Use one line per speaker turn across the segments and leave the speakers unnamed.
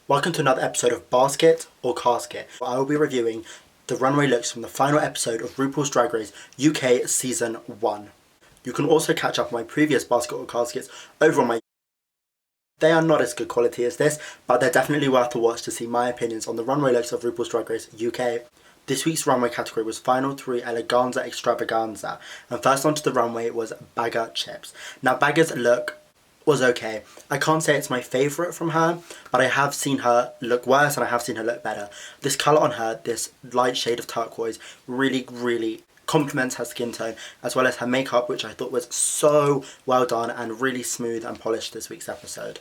Welcome to another episode of Basket or Casket, where I will be reviewing the runway looks from the final episode of RuPaul's Drag Race UK Season 1. You can also catch up on my previous Basket or Caskets over on my... They are not as good quality as this, but they're definitely worth a watch to see my opinions on the runway looks of RuPaul's Drag Race UK. This week's runway category was Final 3 Eleganza Extravaganza, and first onto the runway was Bagger Chips. Now Bagger's look was okay. I can't say it's my favourite from her, but I have seen her look worse and I have seen her look better. This colour on her, this light shade of turquoise, really complements her skin tone, as well as her makeup, which I thought was so well done and really smooth and polished this week's episode.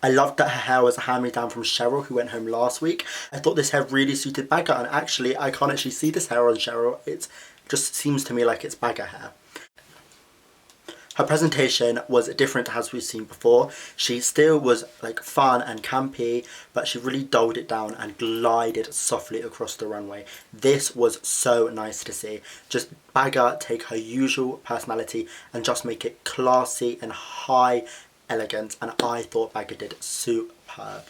I loved that her hair was a hand-me-down from Cheryl, who went home last week. I thought this hair really suited Bagger, and actually I can't actually see this hair on Cheryl. It just seems to me like it's Bagger hair. Her presentation was different as we've seen before. She still was like fun and campy, but she really doled it down and glided softly across the runway. This was so nice to see. Just Bagger take her usual personality and just make it classy and high elegant, and I thought Bagger did superb.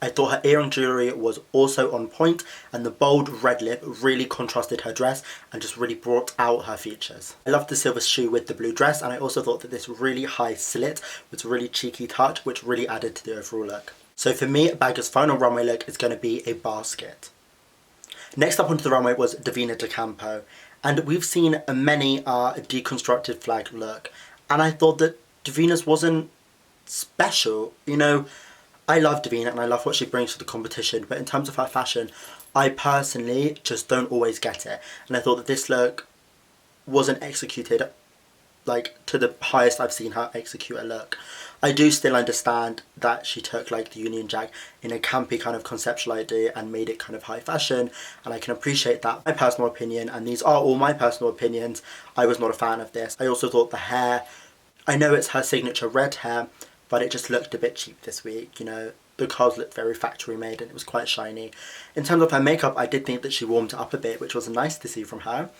I thought her earring jewellery was also on point, and the bold red lip really contrasted her dress and just really brought out her features. I loved the silver shoe with the blue dress, and I also thought that this really high slit was a really cheeky touch, which really added to the overall look. So for me, Bagger's final runway look is going to be a basket. Next up onto the runway was Davina De Campo, and we've seen many deconstructed flag look, and I thought that Davina's wasn't special. You know, I love Davina and I love what she brings to the competition, but in terms of her fashion, I personally just don't always get it. And I thought that this look wasn't executed like to the highest I've seen her execute a look. I do still understand that she took like the Union Jack in a campy kind of conceptual idea and made it kind of high fashion, and I can appreciate that. My personal opinion, and these are all my personal opinions, I was not a fan of this. I also thought the hair, I know it's her signature red hair, but it just looked a bit cheap this week, you know. The curls looked very factory made and it was quite shiny. In terms of her makeup, I did think that she warmed it up a bit, which was nice to see from her.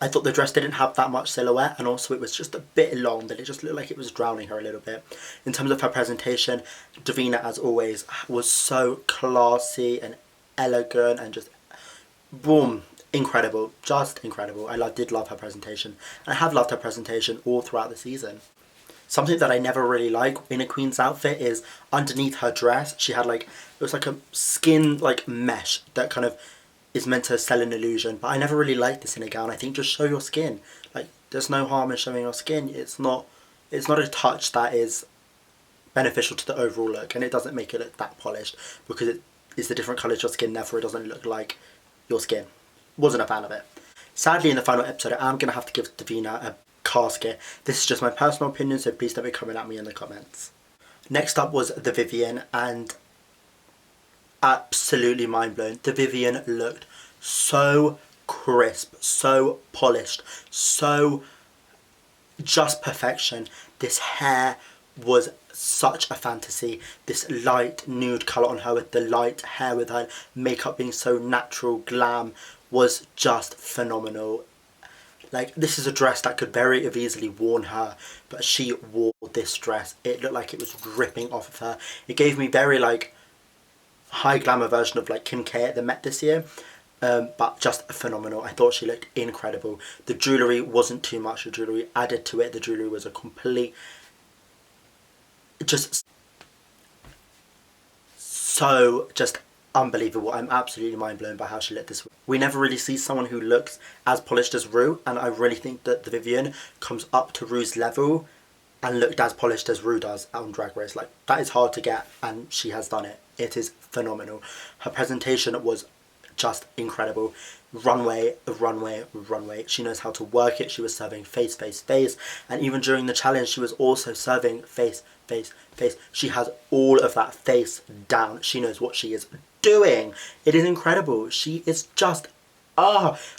I thought the dress didn't have that much silhouette, and also it was just a bit long, that it just looked like it was drowning her a little bit. In terms of her presentation, Davina, as always, was so classy and elegant and just boom, incredible, just incredible. I did love her presentation, and I have loved her presentation all throughout the season. Something that I never really like in a queen's outfit is underneath her dress, she had like, it was like a skin like mesh that kind of is meant to sell an illusion, but I never really liked this in a gown. I think just show your skin. Like, there's no harm in showing your skin. It's not a touch that is beneficial to the overall look, and it doesn't make it look that polished because it is the different colours your skin, therefore it doesn't look like your skin. Wasn't a fan of it. Sadly, in the final episode, I'm going to have to give Davina a casket. This is just my personal opinion, so please don't be coming at me in the comments. Next up was the Vivienne, and absolutely mind blown. The Vivienne looked so crisp, so polished, so just perfection. This hair was such a fantasy. This light nude colour on her with the light hair, with her makeup being so natural, glam, was just phenomenal. Like, this is a dress that could very have easily worn her, but she wore this dress. It looked like it was dripping off of her. It gave me very like high glamour version of like Kim K at the Met this year, but just phenomenal. I thought she looked incredible. The jewellery wasn't too much. The jewellery added to it. The jewellery was a complete, just so just unbelievable. I'm absolutely mind blown by how she looked this week. We never really see someone who looks as polished as Ru, and I really think that the Vivienne comes up to Ru's level and looked as polished as Ru does on Drag Race. Like, that is hard to get, and she has done it. It is phenomenal. Her presentation was just incredible. Runway. She knows how to work it. She was serving face, and even during the challenge she was also serving face. She has all of that face down. She knows what she is doing. It is incredible. She is just,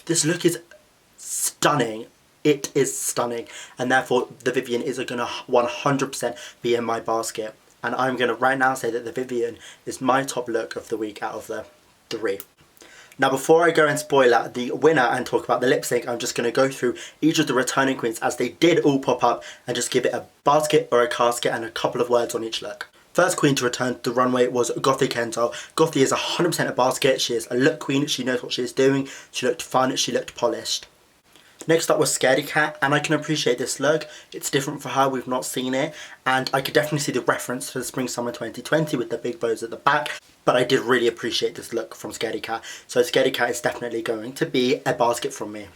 this look is stunning. It is stunning, and therefore the Vivienne is going to 100% be in my basket, and I'm going to right now say that the Vivienne is my top look of the week out of the 3. Now, before I go and spoiler the winner and talk about the lip sync, I'm just going to go through each of the returning queens as they did all pop up and just give it a basket or a casket and a couple of words on each look. First queen to return to the runway was Gothy Kendall. Gothy is 100% a basket. She is a look queen. She knows what she is doing. She looked fun. She looked polished. Next up was Scaredy Cat, and I can appreciate this look. It's different for her, we've not seen it, and I could definitely see the reference to the Spring Summer 2020 with the big bows at the back, but I did really appreciate this look from Scaredy Cat, so Scaredy Cat is definitely going to be a basket from me.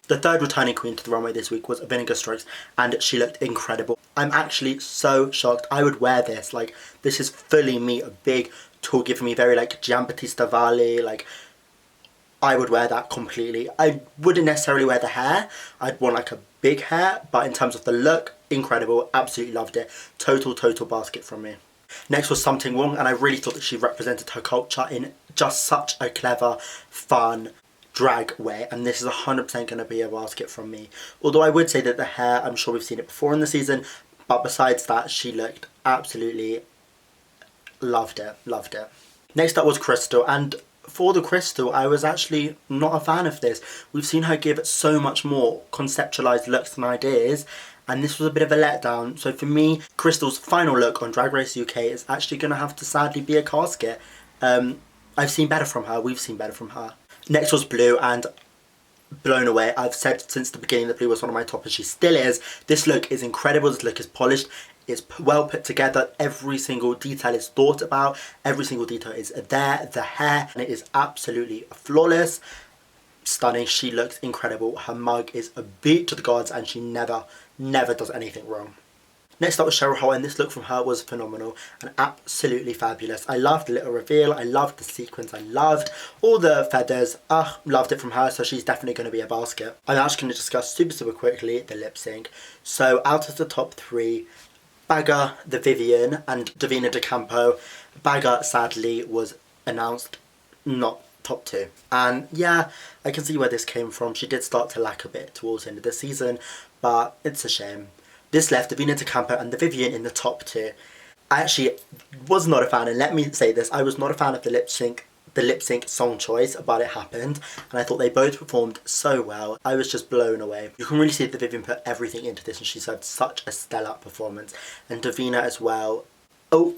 The third returning queen to the runway this week was Vinegar Strokes, and she looked incredible. I'm actually so shocked. I would wear this, like, this is fully me, a big tool giving me very like Giambattista Valli, like, I would wear that completely. I wouldn't necessarily wear the hair. I'd want like a big hair, but in terms of the look, incredible. Absolutely loved it. Total basket from me. Next was Something Wrong, and I really thought that she represented her culture in just such a clever, fun, drag way, and this is 100% going to be a basket from me. Although I would say that the hair, I'm sure we've seen it before in the season, but besides that, she looked absolutely, loved it. Next up was Crystal, and for the Crystal, I was actually not a fan of this. We've seen her give so much more conceptualised looks and ideas, and this was a bit of a letdown. So for me, Crystal's final look on Drag Race UK is actually going to have to sadly be a casket. I've seen better from her, we've seen better from her. Next was Blue, and blown away. I've said since the beginning that Blue was one of my top, and she still is. This look is incredible, this look is polished. It's well put together, every single detail is thought about, every single detail is there, the hair, and it is absolutely flawless, stunning. She looks incredible, her mug is a beat to the gods, and she never does anything wrong. Next up was Cheryl Hole, and this look from her was phenomenal and absolutely fabulous. I loved the little reveal, I loved the sequins, I loved all the feathers. Loved it from her, so she's definitely going to be a basket. I'm actually going to discuss super quickly the lip sync. So out of the top three, Bagger, the Vivienne, and Davina De Campo. Bagger sadly was announced not top two. And yeah, I can see where this came from. She did start to lack a bit towards the end of the season, but it's a shame. This left Davina De Campo and the Vivienne in the top two. I actually was not a fan, and let me say this, I was not a fan of the lip sync song choice, but it happened, and I thought they both performed so well. I was just blown away. You can really see that Vivienne put everything into this, and she served such a stellar performance, and Davina as well. Oh,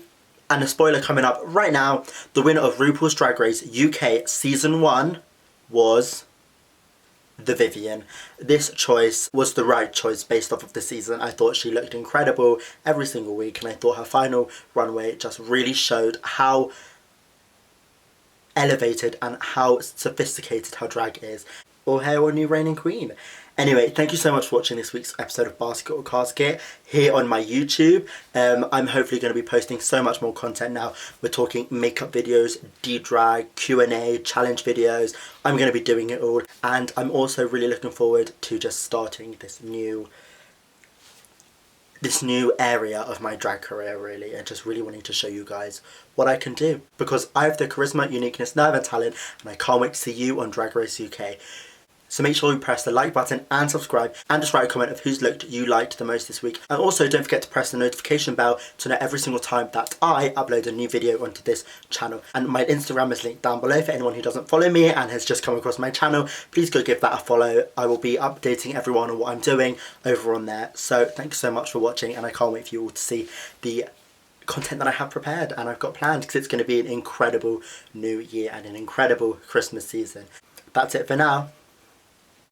and a spoiler coming up right now, the winner of RuPaul's Drag Race UK Season 1 was the Vivienne. This choice was the right choice based off of the season. I thought she looked incredible every single week, and I thought her final runway just really showed how elevated and how sophisticated her drag is. All hail our new reigning queen. Anyway, thank you so much for watching this week's episode of Basket or Casket here on my YouTube. I'm hopefully going to be posting so much more content now. We're talking makeup videos, D-drag, Q&A, challenge videos. I'm going to be doing it all. And I'm also really looking forward to just starting this new area of my drag career, really, and just really wanting to show you guys what I can do, because I have the charisma, uniqueness, nerve and talent, and I can't wait to see you on Drag Race UK. So make sure you press the like button and subscribe, and just write a comment of whose look you liked the most this week. And also don't forget to press the notification bell to know every single time that I upload a new video onto this channel. And my Instagram is linked down below for anyone who doesn't follow me and has just come across my channel. Please go give that a follow. I will be updating everyone on what I'm doing over on there. So thanks so much for watching, and I can't wait for you all to see the content that I have prepared and I've got planned, because it's going to be an incredible new year and an incredible Christmas season. That's it for now.